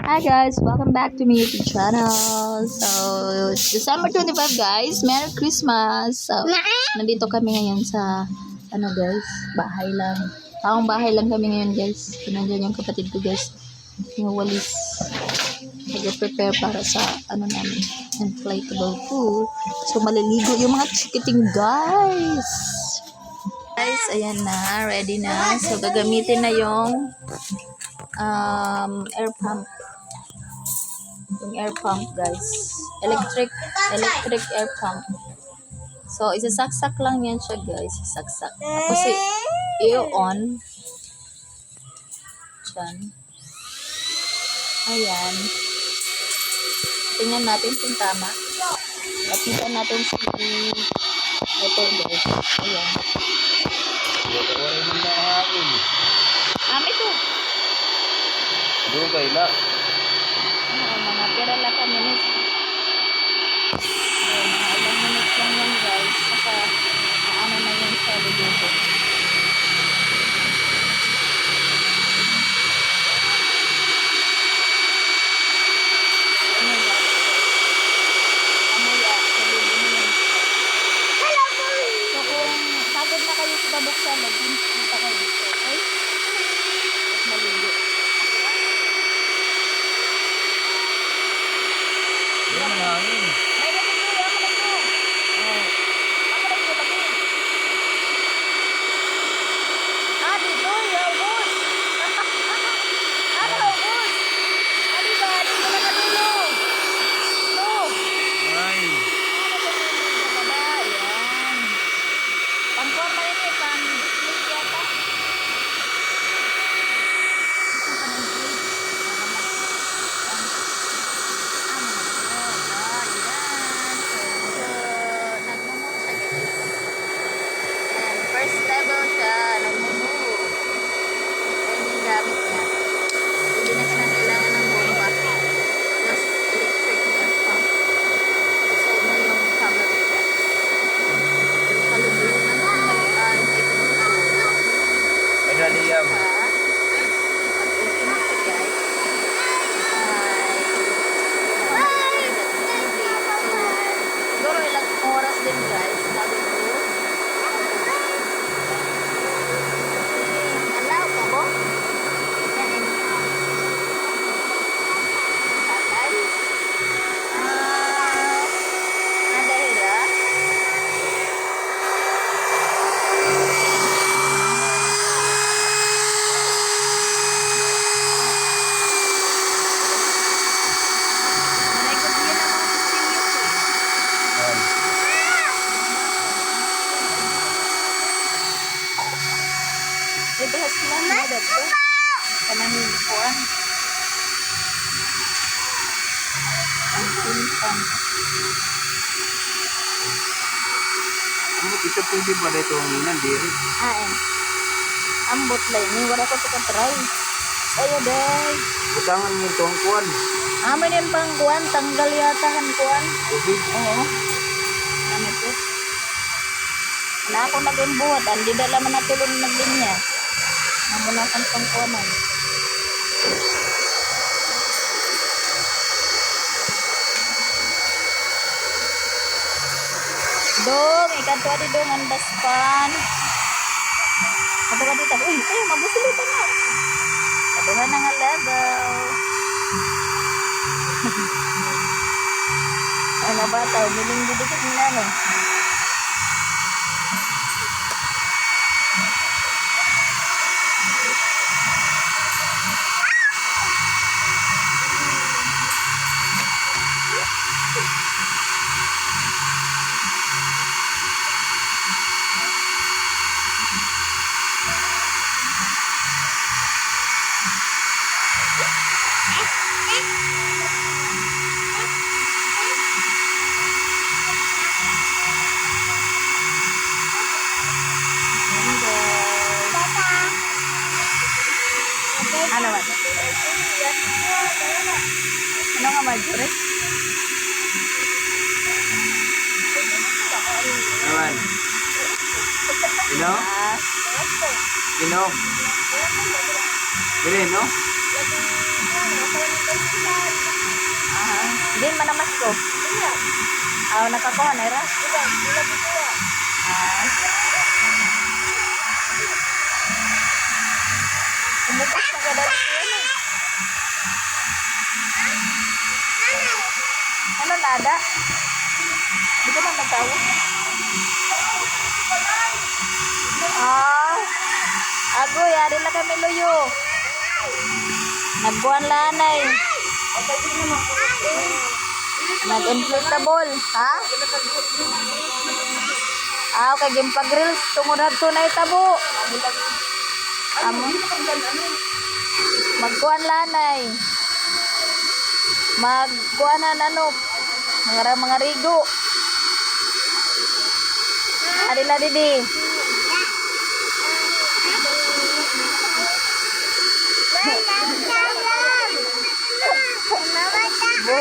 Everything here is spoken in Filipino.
Hi guys, welcome back to my YouTube channel. So, December 25 guys, Merry Christmas. So, nandito kami ngayon sa guys, bahay lang. Taong bahay lang kami ngayon guys. Nandiyan yung kapatid ko guys, yung walis. Nag-prepare para sa namin, inflatable pool. So, maliligo yung mga chikiting guys. Guys, ayan na, ready na. So, gagamitin na yung air pump. Yung air pump guys, electric air pump. So isasaksak lang yan siya guys, isasaksak tapos i-on dyan. Ayan, tingnan natin kung tama. Lapitan natin si ito guys. Ayan, ito Dugay na. mga pera lang ka minutes. Mga ilang minutes lang yan guys, saka na yan sa ligo. Buksan na din kita kayo, okay? At maligo. Yan na hangin. May naligo, yan maligo. Ako maligo lagi. Dito, yung bus. Bus? Diba? Dito na natulog. Ito. Ay. Ayan. Pangkuhan pa rin pang-display yata. First level siya, nagmumove. Ayan yung gamit niya. Hindi na kinakailangan ng bomba. Just electric air pump. So, mo yung cover niya. Kalubulong na naman. Nagaliyam. Pag-open na siya guys. Siguro ilang oras din guys. Bago ito. Alaw pa ko? Yan ini. Patay. Nadahira. Naikot yun ang mga kusilyo. Ito hasilan mo dito. Kanahin ko. Ang timpang. Ano kita pwede ba dito ang nandiri? Ambot lang. Wala ko sa katry. Ayo day. Butangan mo ito ang kuwan. Amin yung pangkuan. Tanggal yata ang kuan. Tubig. Oo. Ano ito? Wala ako naging buhat. Hindi dala man natulong naglinya. Namunakan pangkuanan. Dong, ikanto di dong ang daspan. Ato ka dito. Uy, mabusulitan na. Kaduha na nga level. Ay, nabata. Umiling didikit nila, no? Ano ba? Ano nga Marjorie? Naman. You know? Dili, no? Aha. Din manamas ko. Aw nakakuha na ra. Ah. Umupas na ka dali ko yan. Ano nada? Di ko man nagtawo. Ah. Ago, yari na kami luyo. Nagbuwan lanay. Nag-inflatable, ha? Ah, okay, gimpag-grill. Tungod hagto na itabo. Amo? Magkuhan lanay. Magkuhanan ano? Mga rigo. Adila didi. Bu,